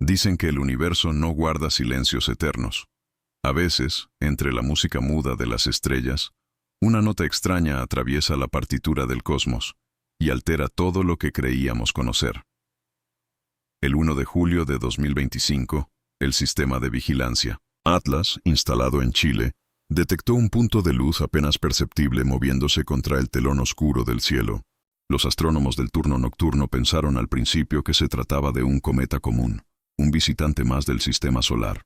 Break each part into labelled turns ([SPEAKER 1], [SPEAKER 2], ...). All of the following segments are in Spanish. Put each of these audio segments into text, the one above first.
[SPEAKER 1] Dicen que el universo no guarda silencios eternos. A veces, entre la música muda de las estrellas, una nota extraña atraviesa la partitura del cosmos y altera todo lo que creíamos conocer. El 1 de julio de 2025, el sistema de vigilancia Atlas, instalado en Chile, detectó un punto de luz apenas perceptible moviéndose contra el telón oscuro del cielo. Los astrónomos del turno nocturno pensaron al principio que se trataba de un cometa común, un visitante más del sistema solar.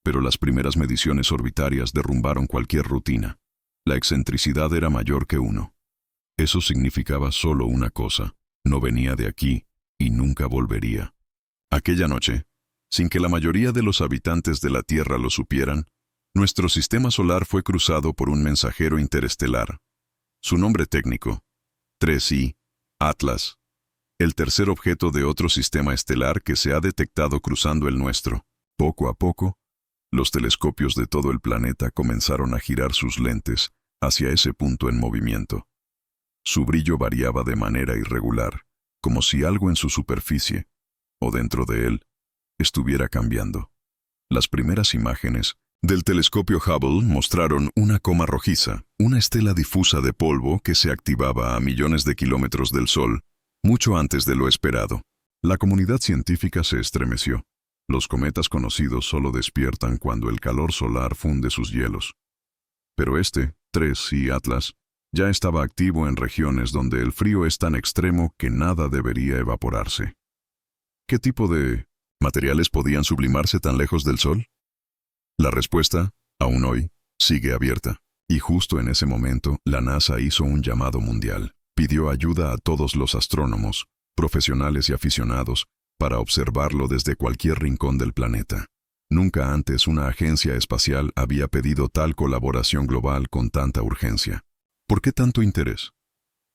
[SPEAKER 1] Pero las primeras mediciones orbitarias derrumbaron cualquier rutina. La excentricidad era mayor que 1. Eso significaba solo una cosa: no venía de aquí y nunca volvería. Aquella noche, sin que la mayoría de los habitantes de la Tierra lo supieran, nuestro sistema solar fue cruzado por un mensajero interestelar. Su nombre técnico, 3I, Atlas, el tercer objeto de otro sistema estelar que se ha detectado cruzando el nuestro. Poco a poco, los telescopios de todo el planeta comenzaron a girar sus lentes hacia ese punto en movimiento. Su brillo variaba de manera irregular, como si algo en su superficie, o dentro de él, estuviera cambiando. Las primeras imágenes del telescopio Hubble mostraron una coma rojiza, una estela difusa de polvo que se activaba a millones de kilómetros del Sol, mucho antes de lo esperado. La comunidad científica se estremeció. Los cometas conocidos solo despiertan cuando el calor solar funde sus hielos. Pero 3I Atlas, ya estaba activo en regiones donde el frío es tan extremo que nada debería evaporarse. ¿Qué tipo de materiales podían sublimarse tan lejos del Sol? La respuesta, aún hoy, sigue abierta. Y justo en ese momento, la NASA hizo un llamado mundial. Pidió ayuda a todos los astrónomos, profesionales y aficionados, para observarlo desde cualquier rincón del planeta. Nunca antes una agencia espacial había pedido tal colaboración global con tanta urgencia. ¿Por qué tanto interés?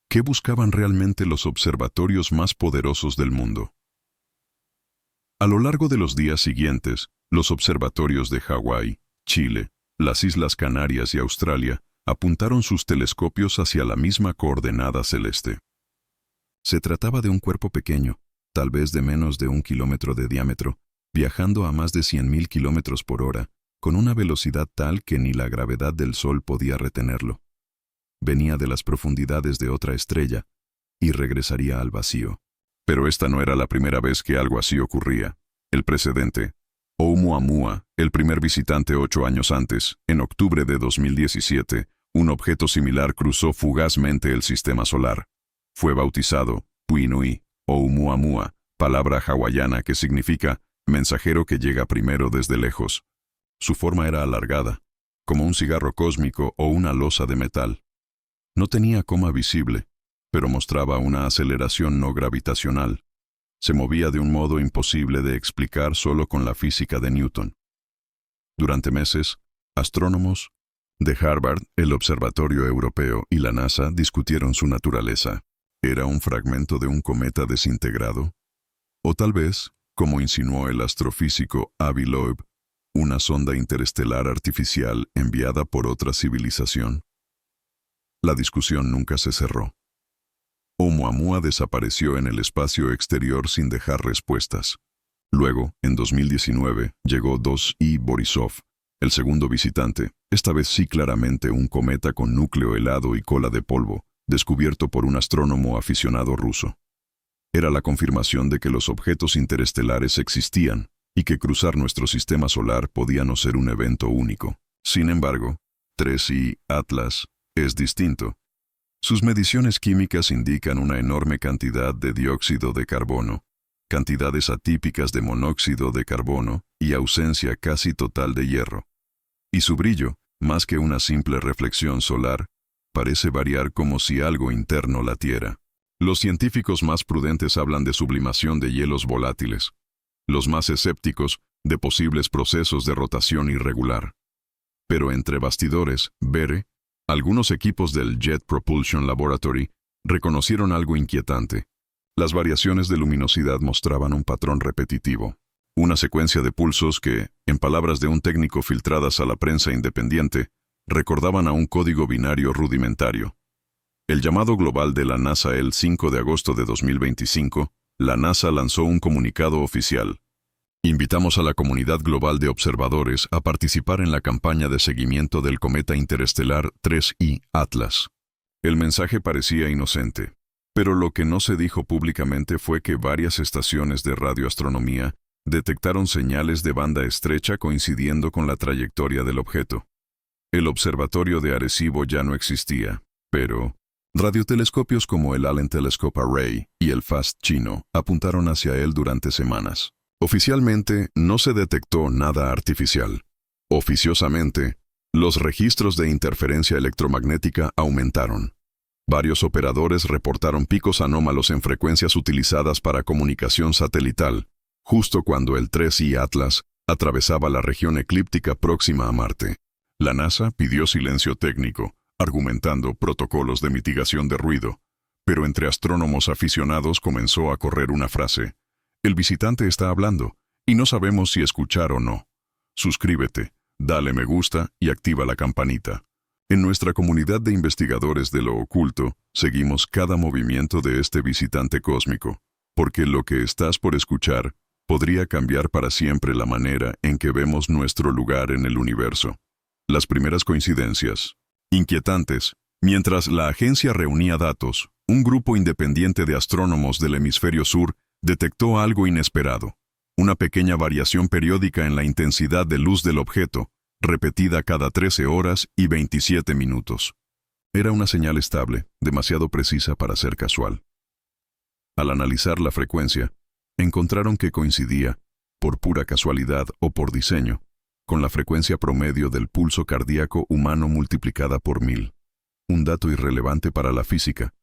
[SPEAKER 1] ¿Qué buscaban realmente los observatorios más poderosos del mundo? A lo largo de los días siguientes, los observatorios de Hawái, Chile, las Islas Canarias y Australia apuntaron sus telescopios hacia la misma coordenada celeste. Se trataba de un cuerpo pequeño, tal vez de menos de 1 kilómetro de diámetro, viajando a más de 100.000 kilómetros por hora, con una velocidad tal que ni la gravedad del Sol podía retenerlo. Venía de las profundidades de otra estrella y regresaría al vacío. Pero esta no era la primera vez que algo así ocurría. El precedente, Oumuamua, el primer visitante 8 años antes, en octubre de 2017, un objeto similar cruzó fugazmente el sistema solar. Fue bautizado Puinui, Oumuamua, palabra hawaiana que significa mensajero que llega primero desde lejos. Su forma era alargada, como un cigarro cósmico o una losa de metal. No tenía coma visible, pero mostraba una aceleración no gravitacional. Se movía de un modo imposible de explicar solo con la física de Newton. Durante meses, astrónomos de Harvard, el Observatorio Europeo y la NASA discutieron su naturaleza. ¿Era un fragmento de un cometa desintegrado? O tal vez, como insinuó el astrofísico Avi Loeb, una sonda interestelar artificial enviada por otra civilización. La discusión nunca se cerró. Oumuamua desapareció en el espacio exterior sin dejar respuestas. Luego, en 2019, llegó 2I Borisov, el segundo visitante, esta vez sí claramente un cometa con núcleo helado y cola de polvo, descubierto por un astrónomo aficionado ruso. Era la confirmación de que los objetos interestelares existían y que cruzar nuestro sistema solar podía no ser un evento único. Sin embargo, 3I Atlas es distinto. Sus mediciones químicas indican una enorme cantidad de dióxido de carbono, cantidades atípicas de monóxido de carbono y ausencia casi total de hierro. Y su brillo, más que una simple reflexión solar, parece variar como si algo interno latiera. Los científicos más prudentes hablan de sublimación de hielos volátiles. Los más escépticos, de posibles procesos de rotación irregular. Pero entre bastidores, algunos equipos del Jet Propulsion Laboratory reconocieron algo inquietante. Las variaciones de luminosidad mostraban un patrón repetitivo. Una secuencia de pulsos que, en palabras de un técnico filtradas a la prensa independiente, recordaban a un código binario rudimentario. El llamado global de la NASA el 5 de agosto de 2025, la NASA lanzó un comunicado oficial. Invitamos a la comunidad global de observadores a participar en la campaña de seguimiento del cometa interestelar 3I Atlas. El mensaje parecía inocente, pero lo que no se dijo públicamente fue que varias estaciones de radioastronomía detectaron señales de banda estrecha coincidiendo con la trayectoria del objeto. El observatorio de Arecibo ya no existía, pero radiotelescopios como el Allen Telescope Array y el FAST chino apuntaron hacia él durante semanas. Oficialmente, no se detectó nada artificial. Oficiosamente, los registros de interferencia electromagnética aumentaron. Varios operadores reportaron picos anómalos en frecuencias utilizadas para comunicación satelital, justo cuando el 3I Atlas atravesaba la región eclíptica próxima a Marte. La NASA pidió silencio técnico, argumentando protocolos de mitigación de ruido, pero entre astrónomos aficionados comenzó a correr una frase: el visitante está hablando, y no sabemos si escuchar o no. Suscríbete, dale me gusta y activa la campanita. En nuestra comunidad de investigadores de lo oculto, seguimos cada movimiento de este visitante cósmico, porque lo que estás por escuchar podría cambiar para siempre la manera en que vemos nuestro lugar en el universo. Las primeras coincidencias. Inquietantes. Mientras la agencia reunía datos, un grupo independiente de astrónomos del hemisferio sur detectó algo inesperado. Una pequeña variación periódica en la intensidad de luz del objeto, repetida cada 13 horas y 27 minutos. Era una señal estable, demasiado precisa para ser casual. Al analizar la frecuencia, encontraron que coincidía, por pura casualidad o por diseño, con la frecuencia promedio del pulso cardíaco humano multiplicada por 1000. Un dato irrelevante para la física,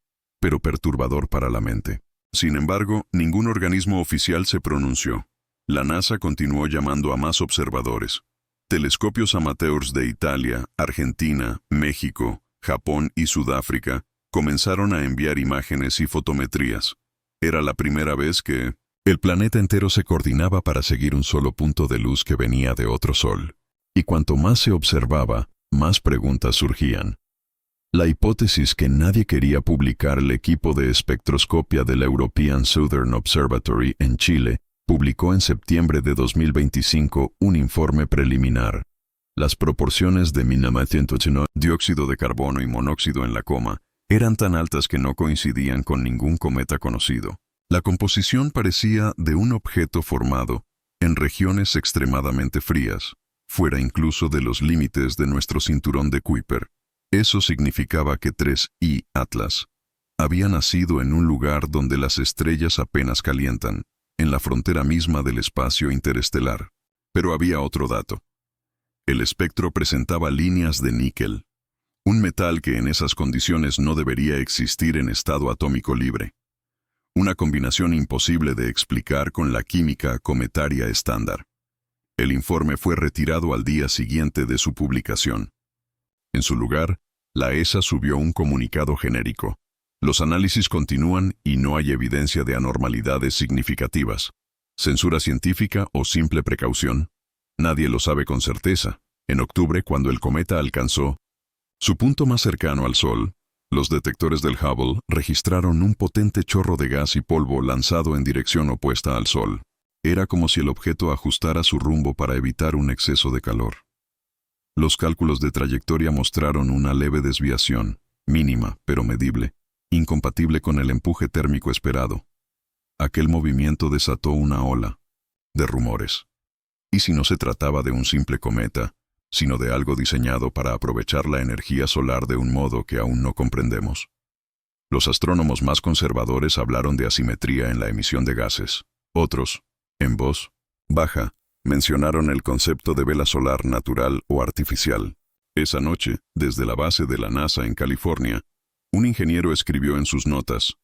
[SPEAKER 1] pero perturbador para la mente. Sin embargo, ningún organismo oficial se pronunció. La NASA continuó llamando a más observadores. Telescopios amateurs de Italia, Argentina, México, Japón y Sudáfrica comenzaron a enviar imágenes y fotometrías. Era la primera vez que el planeta entero se coordinaba para seguir un solo punto de luz que venía de otro sol. Y cuanto más se observaba, más preguntas surgían. La hipótesis que nadie quería publicar, el equipo de espectroscopia del European Southern Observatory en Chile publicó en septiembre de 2025 un informe preliminar. Las proporciones de dióxido de carbono y monóxido en la coma eran tan altas que no coincidían con ningún cometa conocido. La composición parecía de un objeto formado en regiones extremadamente frías, fuera incluso de los límites de nuestro cinturón de Kuiper. Eso significaba que 3I Atlas había nacido en un lugar donde las estrellas apenas calientan, en la frontera misma del espacio interestelar. Pero había otro dato. El espectro presentaba líneas de níquel, un metal que en esas condiciones no debería existir en estado atómico libre. Una combinación imposible de explicar con la química cometaria estándar. El informe fue retirado al día siguiente de su publicación. En su lugar, la ESA subió un comunicado genérico. Los análisis continúan y no hay evidencia de anormalidades significativas. ¿Censura científica o simple precaución? Nadie lo sabe con certeza. En octubre, cuando el cometa alcanzó su punto más cercano al Sol, los detectores del Hubble registraron un potente chorro de gas y polvo lanzado en dirección opuesta al Sol. Era como si el objeto ajustara su rumbo para evitar un exceso de calor. Los cálculos de trayectoria mostraron una leve desviación, mínima pero medible, incompatible con el empuje térmico esperado. Aquel movimiento desató una ola de rumores. ¿Y si no se trataba de un simple cometa, sino de algo diseñado para aprovechar la energía solar de un modo que aún no comprendemos? Los astrónomos más conservadores hablaron de asimetría en la emisión de gases. Otros, en voz baja, mencionaron el concepto de vela solar natural o artificial. Esa noche, desde la base de la NASA en California, un ingeniero escribió en sus notas: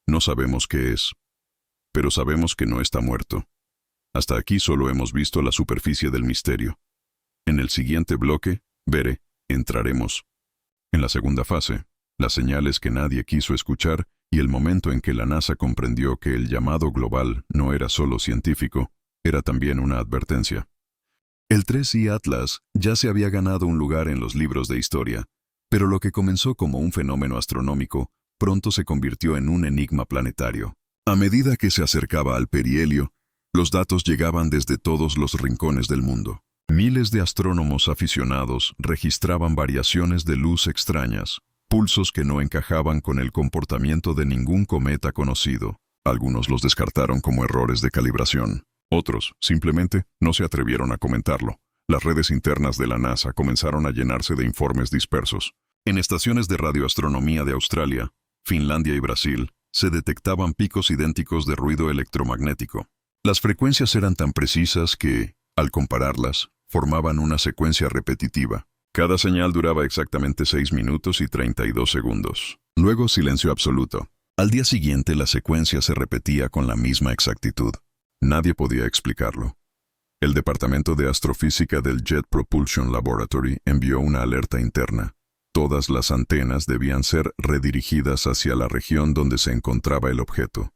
[SPEAKER 1] no sabemos qué es, pero sabemos que no está muerto. Hasta aquí solo hemos visto la superficie del misterio. En el siguiente bloque, entraremos en la segunda fase, las señales que nadie quiso escuchar y el momento en que la NASA comprendió que el llamado global no era solo científico, era también una advertencia. El 3I Atlas ya se había ganado un lugar en los libros de historia, pero lo que comenzó como un fenómeno astronómico pronto se convirtió en un enigma planetario. A medida que se acercaba al perihelio, Los datos llegaban desde todos los rincones del mundo. Miles de astrónomos aficionados registraban variaciones de luz extrañas, pulsos que no encajaban con el comportamiento de ningún cometa conocido. Algunos los descartaron como errores de calibración. Otros, simplemente, no se atrevieron a comentarlo. Las redes internas de la NASA comenzaron a llenarse de informes dispersos. En estaciones de radioastronomía de Australia, Finlandia y Brasil, se detectaban picos idénticos de ruido electromagnético. Las frecuencias eran tan precisas que, al compararlas, formaban una secuencia repetitiva. Cada señal duraba exactamente 6 minutos y 32 segundos. Luego silencio absoluto. Al día siguiente la secuencia se repetía con la misma exactitud. Nadie podía explicarlo. El Departamento de Astrofísica del Jet Propulsion Laboratory envió una alerta interna. Todas las antenas debían ser redirigidas hacia la región donde se encontraba el objeto.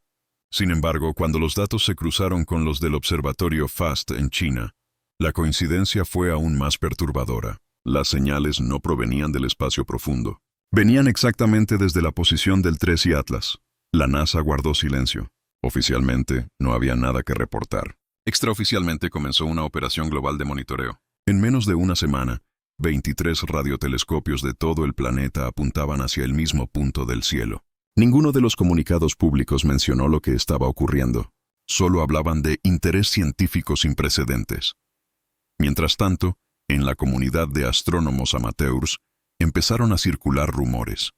[SPEAKER 1] Sin embargo, cuando los datos se cruzaron con los del observatorio FAST en China, la coincidencia fue aún más perturbadora. Las señales no provenían del espacio profundo. Venían exactamente desde la posición del 3 y Atlas. La NASA guardó silencio. Oficialmente, no había nada que reportar. Extraoficialmente comenzó una operación global de monitoreo. En menos de una semana, 23 radiotelescopios de todo el planeta apuntaban hacia el mismo punto del cielo. Ninguno de los comunicados públicos mencionó lo que estaba ocurriendo. Solo hablaban de interés científico sin precedentes. Mientras tanto, en la comunidad de astrónomos amateurs, empezaron a circular rumores.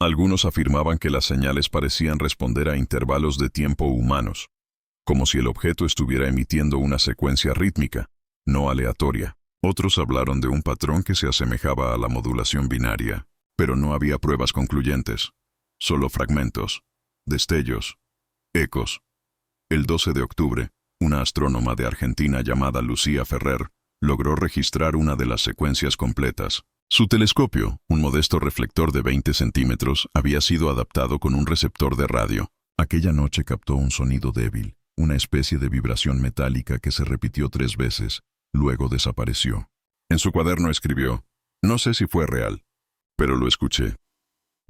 [SPEAKER 1] Algunos afirmaban que las señales parecían responder a intervalos de tiempo humanos, como si el objeto estuviera emitiendo una secuencia rítmica, no aleatoria. Otros hablaron de un patrón que se asemejaba a la modulación binaria, pero no había pruebas concluyentes, solo fragmentos, destellos, ecos. El 12 de octubre, una astrónoma de Argentina llamada Lucía Ferrer logró registrar una de las secuencias completas. Su telescopio, un modesto reflector de 20 centímetros, había sido adaptado con un receptor de radio. Aquella noche captó un sonido débil, una especie de vibración metálica que se repitió 3 veces, luego desapareció. En su cuaderno escribió: "No sé si fue real, pero lo escuché".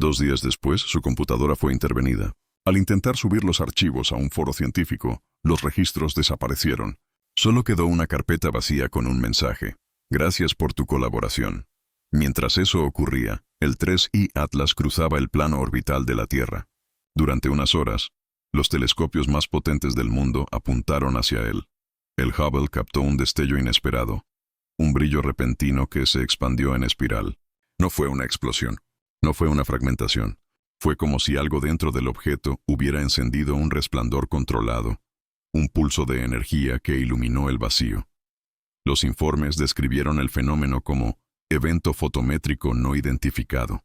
[SPEAKER 1] 2 días después, su computadora fue intervenida. Al intentar subir los archivos a un foro científico, los registros desaparecieron. Solo quedó una carpeta vacía con un mensaje: "Gracias por tu colaboración". Mientras eso ocurría, el 3I Atlas cruzaba el plano orbital de la Tierra. Durante unas horas, los telescopios más potentes del mundo apuntaron hacia él. El Hubble captó un destello inesperado, un brillo repentino que se expandió en espiral. No fue una explosión, no fue una fragmentación. Fue como si algo dentro del objeto hubiera encendido un resplandor controlado, un pulso de energía que iluminó el vacío. Los informes describieron el fenómeno como evento fotométrico no identificado.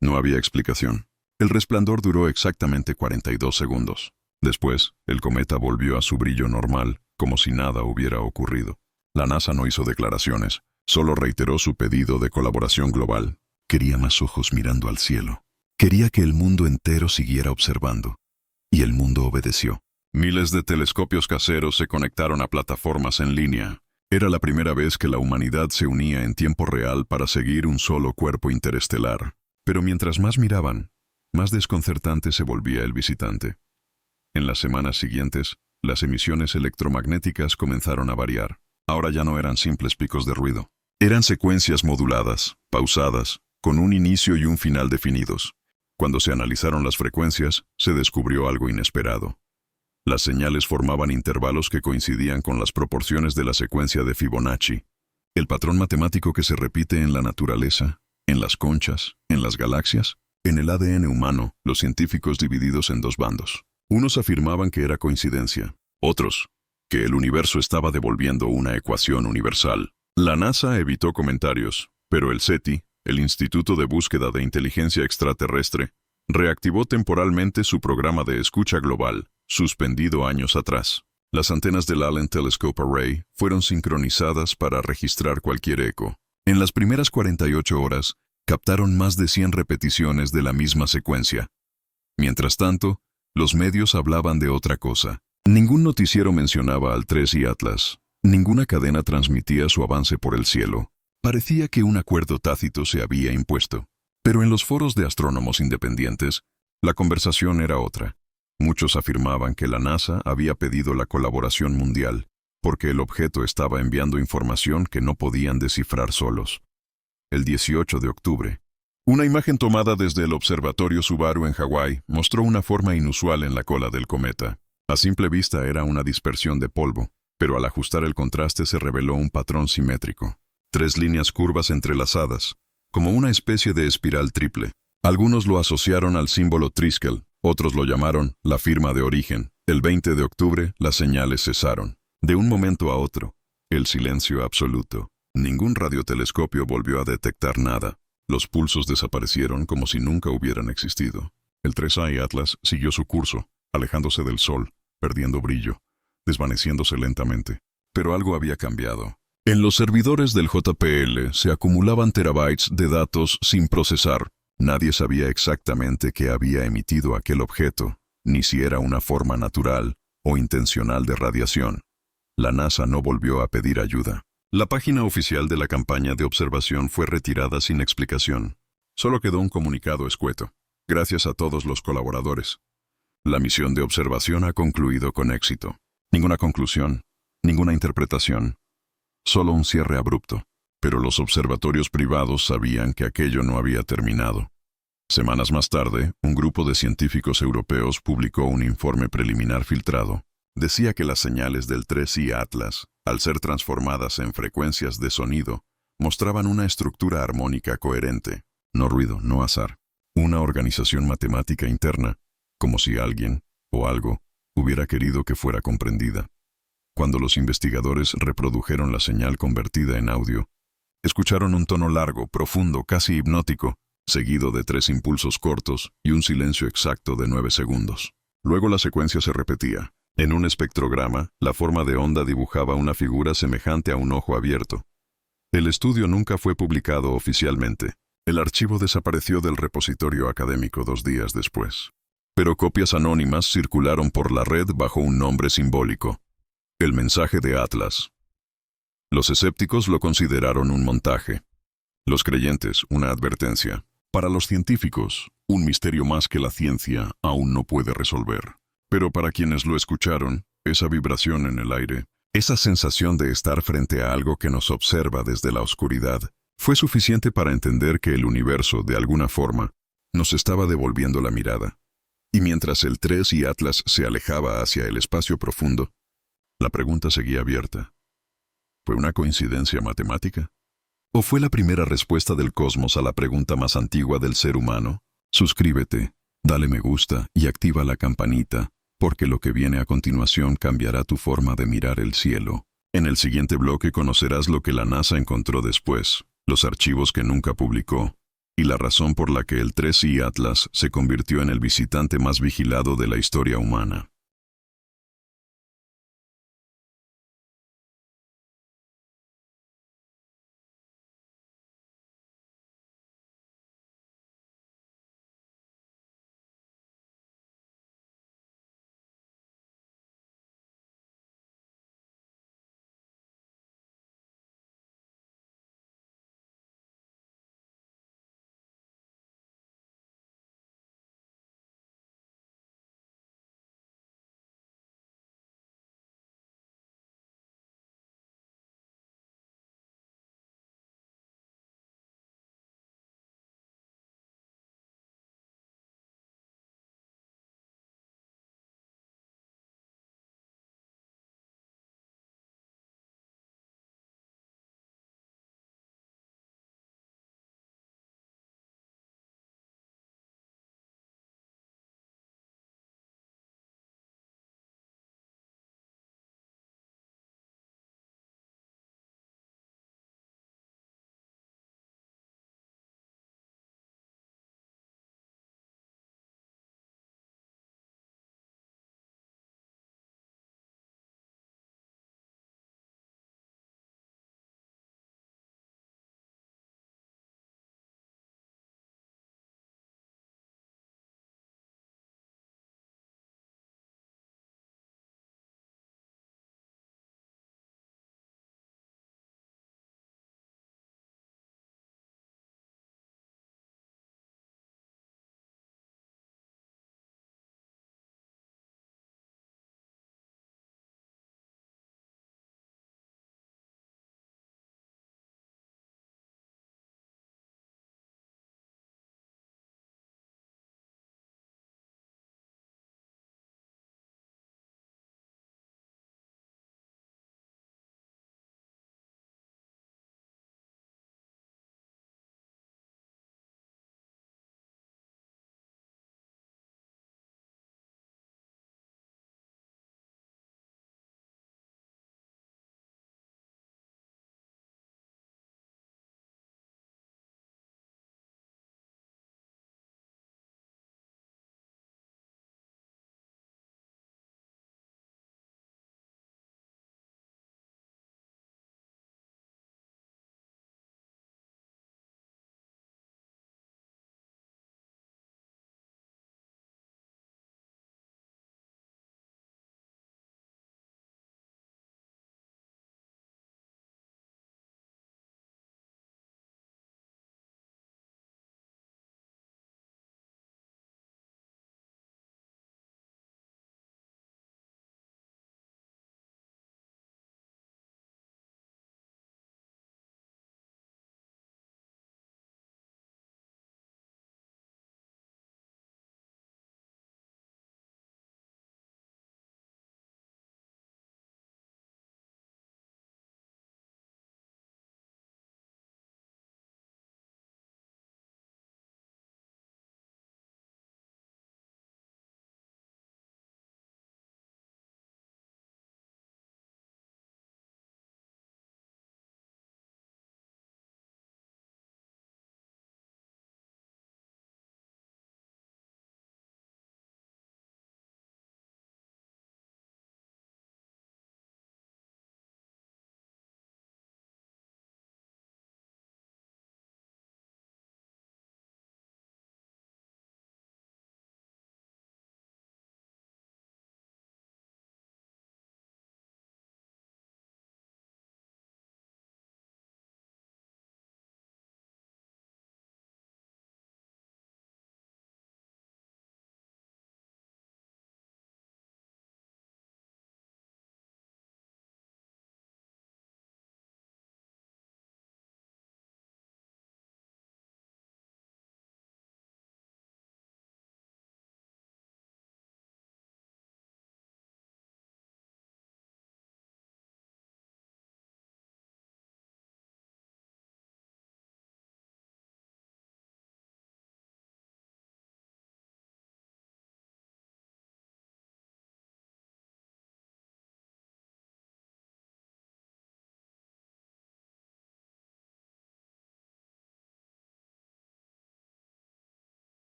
[SPEAKER 1] No había explicación. El resplandor duró exactamente 42 segundos. Después, el cometa volvió a su brillo normal, como si nada hubiera ocurrido. La NASA no hizo declaraciones, solo reiteró su pedido de colaboración global. Quería más ojos mirando al cielo. Quería que el mundo entero siguiera observando. Y el mundo obedeció. Miles de telescopios caseros se conectaron a plataformas en línea. Era la primera vez que la humanidad se unía en tiempo real para seguir un solo cuerpo interestelar. Pero mientras más miraban, más desconcertante se volvía el visitante. En las semanas siguientes, las emisiones electromagnéticas comenzaron a variar. Ahora ya no eran simples picos de ruido. Eran secuencias moduladas, pausadas, con un inicio y un final definidos. Cuando se analizaron las frecuencias, se descubrió algo inesperado. Las señales formaban intervalos que coincidían con las proporciones de la secuencia de Fibonacci, el patrón matemático que se repite en la naturaleza, en las conchas, en las galaxias, en el ADN humano, los científicos divididos en 2 bandos. Unos afirmaban que era coincidencia, otros, que el universo estaba devolviendo una ecuación universal. La NASA evitó comentarios, pero el SETI, el Instituto de Búsqueda de Inteligencia Extraterrestre, reactivó temporalmente su programa de escucha global, suspendido años atrás. Las antenas del Allen Telescope Array fueron sincronizadas para registrar cualquier eco. En las primeras 48 horas, captaron más de 100 repeticiones de la misma secuencia. Mientras tanto, los medios hablaban de otra cosa. Ningún noticiero mencionaba al 3I Atlas. Ninguna cadena transmitía su avance por el cielo. Parecía que un acuerdo tácito se había impuesto. Pero en los foros de astrónomos independientes, la conversación era otra. Muchos afirmaban que la NASA había pedido la colaboración mundial, porque el objeto estaba enviando información que no podían descifrar solos. El 18 de octubre, una imagen tomada desde el observatorio Subaru en Hawái mostró una forma inusual en la cola del cometa. A simple vista era una dispersión de polvo, pero al ajustar el contraste se reveló un patrón simétrico. 3 líneas curvas entrelazadas, como una especie de espiral triple. Algunos lo asociaron al símbolo Triskel, otros lo llamaron la firma de origen. El 20 de octubre, las señales cesaron. De un momento a otro, el silencio absoluto. Ningún radiotelescopio volvió a detectar nada. Los pulsos desaparecieron como si nunca hubieran existido. El 3A Atlas siguió su curso, alejándose del Sol, perdiendo brillo, desvaneciéndose lentamente. Pero algo había cambiado. En los servidores del JPL se acumulaban terabytes de datos sin procesar. Nadie sabía exactamente qué había emitido aquel objeto, ni si era una forma natural o intencional de radiación. La NASA no volvió a pedir ayuda. La página oficial de la campaña de observación fue retirada sin explicación. Solo quedó un comunicado escueto. Gracias a todos los colaboradores. La misión de observación ha concluido con éxito. Ninguna conclusión, ninguna interpretación. Solo un cierre abrupto. Pero los observatorios privados sabían que aquello no había terminado. Semanas más tarde, un grupo de científicos europeos publicó un informe preliminar filtrado. Decía que las señales del 3I Atlas, al ser transformadas en frecuencias de sonido, mostraban una estructura armónica coherente, no ruido, no azar, una organización matemática interna, como si alguien, o algo, hubiera querido que fuera comprendida. Cuando los investigadores reprodujeron la señal convertida en audio, escucharon un tono largo, profundo, casi hipnótico, seguido de 3 impulsos cortos y un silencio exacto de 9 segundos. Luego la secuencia se repetía. En un espectrograma, la forma de onda dibujaba una figura semejante a un ojo abierto. El estudio nunca fue publicado oficialmente. El archivo desapareció del repositorio académico 2 días después. Pero copias anónimas circularon por la red bajo un nombre simbólico. El mensaje de Atlas. Los escépticos lo consideraron un montaje. Los creyentes, una advertencia. Para los científicos, un misterio más que la ciencia aún no puede resolver. Pero para quienes lo escucharon, esa vibración en el aire, esa sensación de estar frente a algo que nos observa desde la oscuridad, fue suficiente para entender que el universo, de alguna forma, nos estaba devolviendo la mirada. Y mientras el 3I Atlas se alejaba hacia el espacio profundo, la pregunta seguía abierta. ¿Fue una coincidencia matemática? ¿O fue la primera respuesta del cosmos a la pregunta más antigua del ser humano? Suscríbete, dale me gusta y activa la campanita, porque lo que viene a continuación cambiará tu forma de mirar el cielo. En el siguiente bloque conocerás lo que la NASA encontró después, los archivos que nunca publicó, y la razón por la que el 3I Atlas se convirtió en el visitante más vigilado de la historia humana.